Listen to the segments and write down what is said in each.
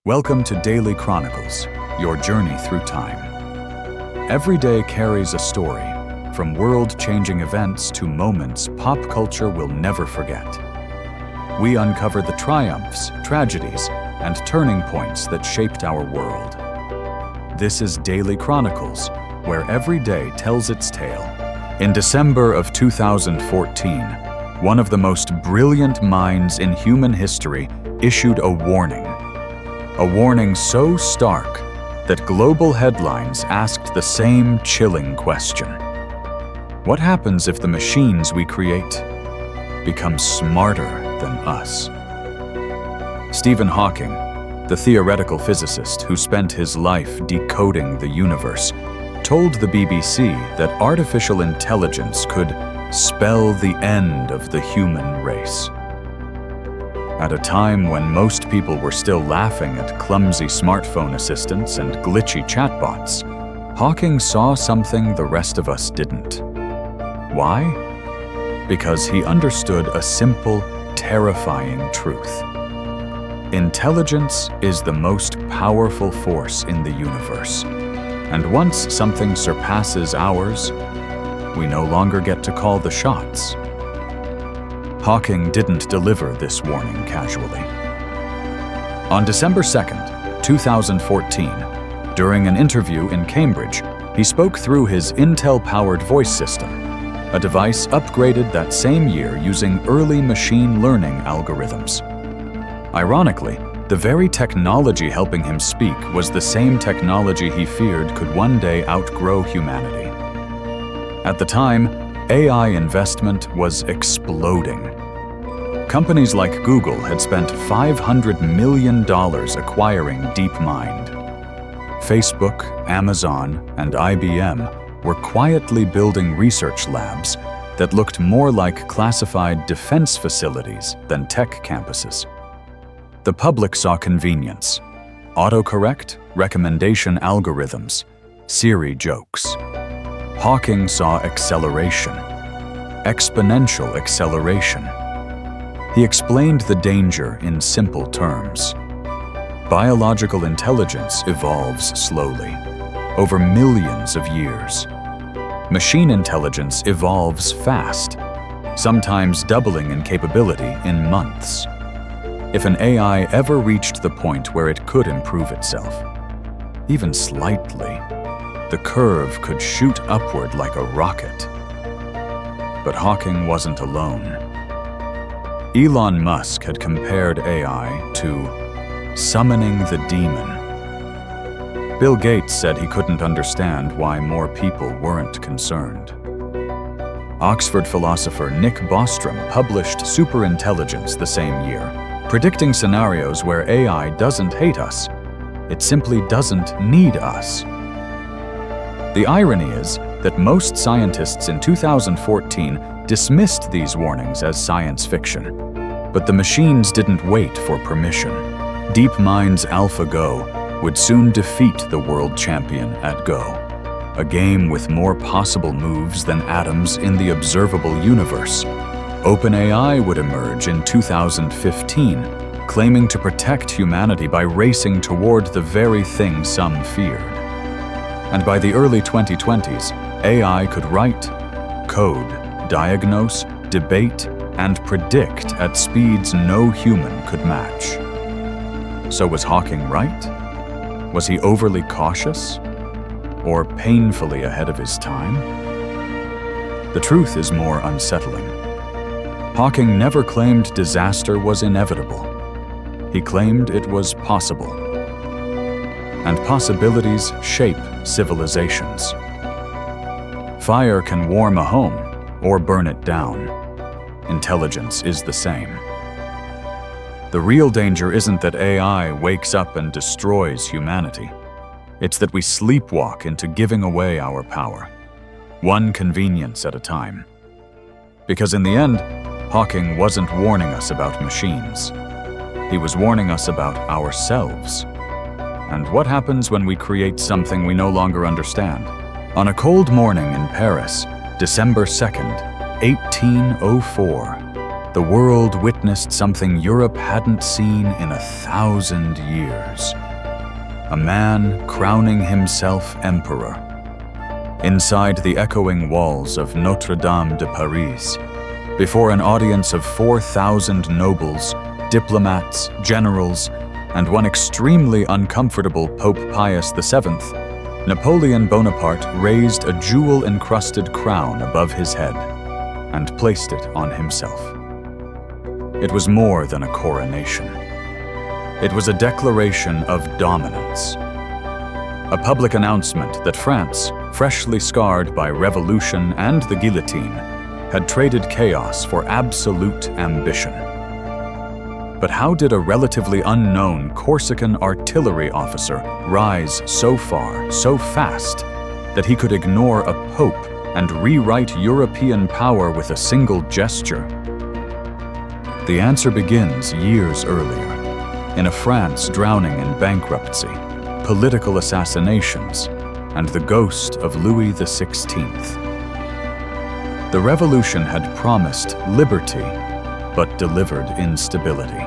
Welcome to Daily Chronicles, your journey through time. Every day carries a story, from world-changing events to moments pop culture will never forget. We uncover the triumphs, tragedies, and turning points that shaped our world. This is Daily Chronicles, where every day tells its tale. In December of 2014, one of the most brilliant minds in human history issued a warning. A warning so stark that global headlines asked the same chilling question. What happens if the machines we create become smarter than us? Stephen Hawking, the theoretical physicist who spent his life decoding the universe, told the BBC that artificial intelligence could spell the end of the human race. At a time when most people were still laughing at clumsy smartphone assistants and glitchy chatbots, Hawking saw something the rest of us didn't. Why? Because he understood a simple, terrifying truth. Intelligence is the most powerful force in the universe, and once something surpasses ours, we no longer get to call the shots. Hawking didn't deliver this warning casually. On December 2nd, 2014, during an interview in Cambridge, he spoke through his Intel-powered voice system, a device upgraded that same year using early machine learning algorithms. Ironically, the very technology helping him speak was the same technology he feared could one day outgrow humanity. At the time, AI investment was exploding. Companies like Google had spent $500 million acquiring DeepMind. Facebook, Amazon, and IBM were quietly building research labs that looked more like classified defense facilities than tech campuses. The public saw convenience: autocorrect, recommendation algorithms, Siri jokes. Hawking saw acceleration, exponential acceleration. He explained the danger in simple terms. Biological intelligence evolves slowly, over millions of years. Machine intelligence evolves fast, sometimes doubling in capability in months. If an AI ever reached the point where it could improve itself, even slightly, the curve could shoot upward like a rocket. But Hawking wasn't alone. Elon Musk had compared AI to summoning the demon. Bill Gates said he couldn't understand why more people weren't concerned. Oxford philosopher Nick Bostrom published Superintelligence the same year, predicting scenarios where AI doesn't hate us. It simply doesn't need us. The irony is that most scientists in 2014 dismissed these warnings as science fiction. But the machines didn't wait for permission. DeepMind's AlphaGo would soon defeat the world champion at Go, a game with more possible moves than atoms in the observable universe. OpenAI would emerge in 2015, claiming to protect humanity by racing toward the very thing some feared. And by the early 2020s, AI could write, code, diagnose, debate, and predict at speeds no human could match. So was Hawking right? Was he overly cautious? Or painfully ahead of his time? The truth is more unsettling. Hawking never claimed disaster was inevitable. He claimed it was possible. And possibilities shape civilizations. Fire can warm a home or burn it down. Intelligence is the same. The real danger isn't that AI wakes up and destroys humanity. It's that we sleepwalk into giving away our power, one convenience at a time. Because in the end, Hawking wasn't warning us about machines. He was warning us about ourselves. And what happens when we create something we no longer understand? On a cold morning in Paris, December 2nd, 1804, the world witnessed something Europe hadn't seen in 1,000 years. A man crowning himself emperor. Inside the echoing walls of Notre Dame de Paris, before an audience of 4,000 nobles, diplomats, generals, and one extremely uncomfortable Pope Pius VII, Napoleon Bonaparte raised a jewel-encrusted crown above his head and placed it on himself. It was more than a coronation. It was a declaration of dominance. A public announcement that France, freshly scarred by revolution and the guillotine, had traded chaos for absolute ambition. But how did a relatively unknown Corsican artillery officer rise so far, so fast, that he could ignore a pope and rewrite European power with a single gesture? The answer begins years earlier, in a France drowning in bankruptcy, political assassinations, and the ghost of Louis XVI. The revolution had promised liberty, but delivered instability.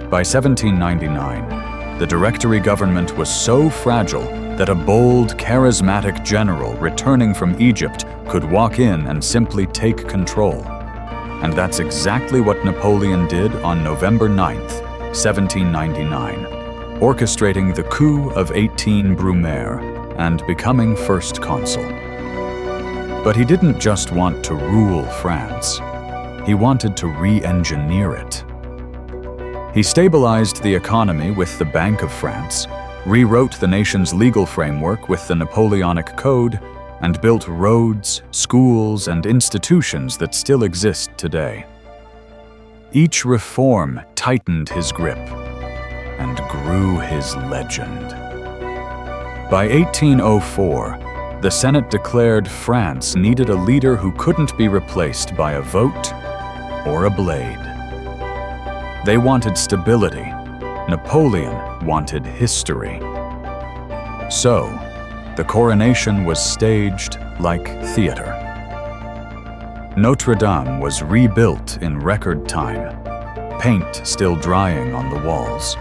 By 1799, the Directory government was so fragile that a bold, charismatic general returning from Egypt could walk in and simply take control. And that's exactly what Napoleon did on November 9th, 1799, orchestrating the coup of 18 Brumaire and becoming first consul. But he didn't just want to rule France. He wanted to re-engineer it. He stabilized the economy with the Bank of France, rewrote the nation's legal framework with the Napoleonic Code, and built roads, schools, and institutions that still exist today. Each reform tightened his grip and grew his legend. By 1804, the Senate declared France needed a leader who couldn't be replaced by a vote or a blade. They wanted stability. Napoleon wanted history. So, the coronation was staged like theater. Notre Dame was rebuilt in record time, paint still drying on the walls.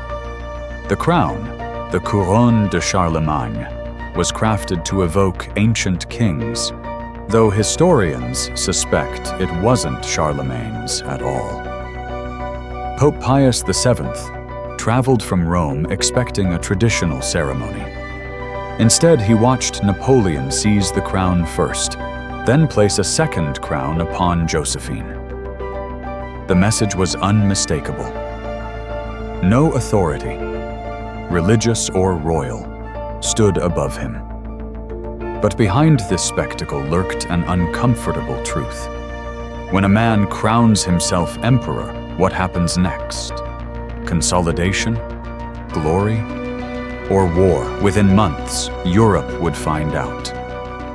The crown, the couronne de Charlemagne, was crafted to evoke ancient kings, though historians suspect it wasn't Charlemagne's at all. Pope Pius VII traveled from Rome expecting a traditional ceremony. Instead, he watched Napoleon seize the crown first, then place a second crown upon Josephine. The message was unmistakable. No authority, religious or royal, stood above him. But behind this spectacle lurked an uncomfortable truth. When a man crowns himself emperor, what happens next? Consolidation? Glory? Or war? Within months, Europe would find out.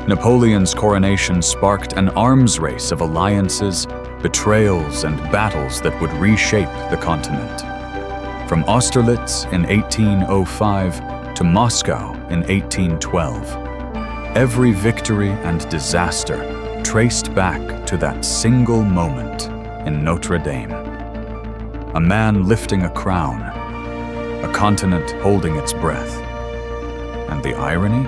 Napoleon's coronation sparked an arms race of alliances, betrayals, and battles that would reshape the continent. From Austerlitz in 1805 to Moscow in 1812, every victory and disaster traced back to that single moment in Notre Dame. A man lifting a crown, a continent holding its breath. And the irony?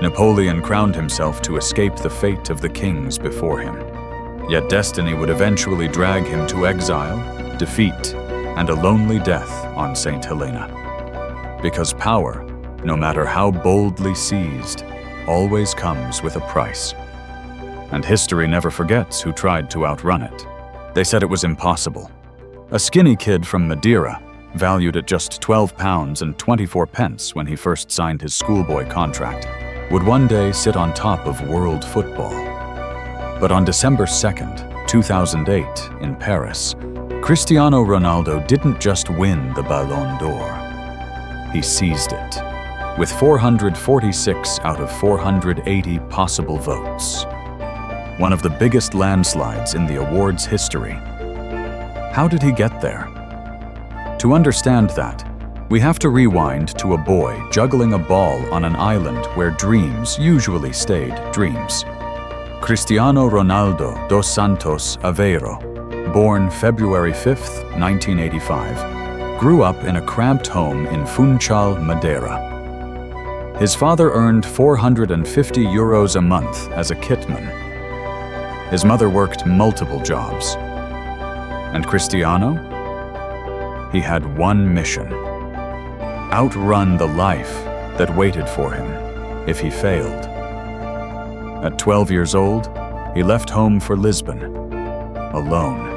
Napoleon crowned himself to escape the fate of the kings before him. Yet destiny would eventually drag him to exile, defeat, and a lonely death on St. Helena. Because power, no matter how boldly seized, always comes with a price. And history never forgets who tried to outrun it. They said it was impossible. A skinny kid from Madeira, valued at just £12 and 24 pence when he first signed his schoolboy contract, would one day sit on top of world football. But on December 2nd, 2008, in Paris, Cristiano Ronaldo didn't just win the Ballon d'Or. He seized it, with 446 out of 480 possible votes. One of the biggest landslides in the award's history. How did he get there? To understand that, we have to rewind to a boy juggling a ball on an island where dreams usually stayed dreams. Cristiano Ronaldo dos Santos Aveiro, born February 5, 1985, grew up in a cramped home in Funchal, Madeira. His father earned €450 a month as a kitman. His mother worked multiple jobs. And Cristiano? He had one mission: outrun the life that waited for him if he failed. At 12 years old, he left home for Lisbon, alone,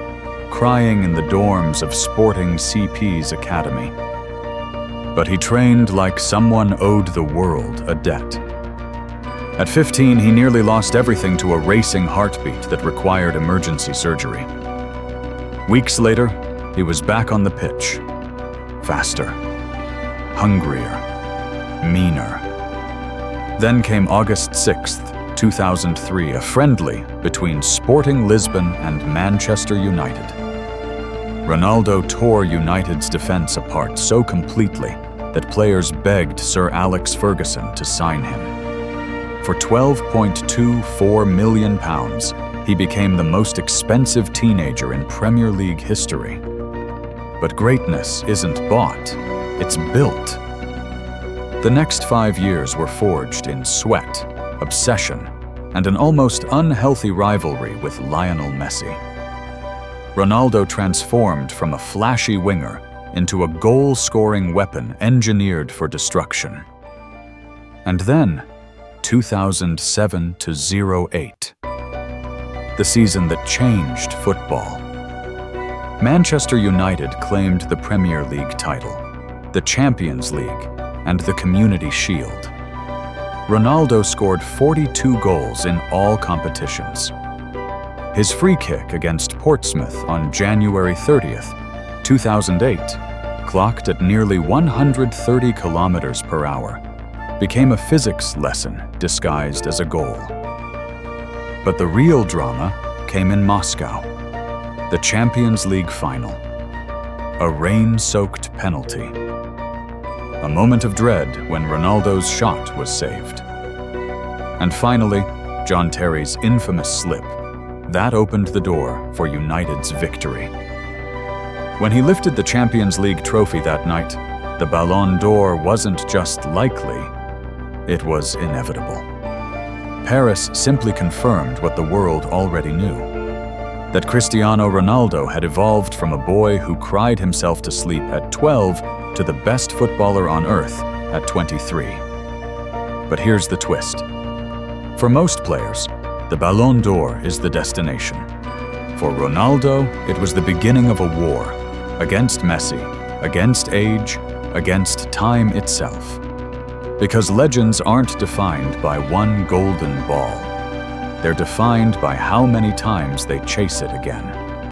crying in the dorms of Sporting CP's academy. But he trained like someone owed the world a debt. At 15, he nearly lost everything to a racing heartbeat that required emergency surgery. Weeks later, he was back on the pitch, faster, hungrier, meaner. Then came August 6th, 2003, a friendly between Sporting Lisbon and Manchester United. Ronaldo tore United's defense apart so completely that players begged Sir Alex Ferguson to sign him. For £12.24 million, he became the most expensive teenager in Premier League history. But greatness isn't bought, it's built. The next 5 years were forged in sweat, obsession, and an almost unhealthy rivalry with Lionel Messi. Ronaldo transformed from a flashy winger into a goal-scoring weapon engineered for destruction. And then, 2007-08, the season that changed football. Manchester United claimed the Premier League title, the Champions League, and the Community Shield. Ronaldo scored 42 goals in all competitions. His free kick against Portsmouth on January 30th, 2008, clocked at nearly 130 kilometers per hour, became a physics lesson disguised as a goal. But the real drama came in Moscow, the Champions League final. A rain-soaked penalty. A moment of dread when Ronaldo's shot was saved. And finally, John Terry's infamous slip. That opened the door for United's victory. When he lifted the Champions League trophy that night, the Ballon d'Or wasn't just likely, it was inevitable. Paris simply confirmed what the world already knew: that Cristiano Ronaldo had evolved from a boy who cried himself to sleep at 12 to the best footballer on earth at 23. But here's the twist. For most players, the Ballon d'Or is the destination. For Ronaldo, it was the beginning of a war against Messi, against age, against time itself. Because legends aren't defined by one golden ball. They're defined by how many times they chase it again.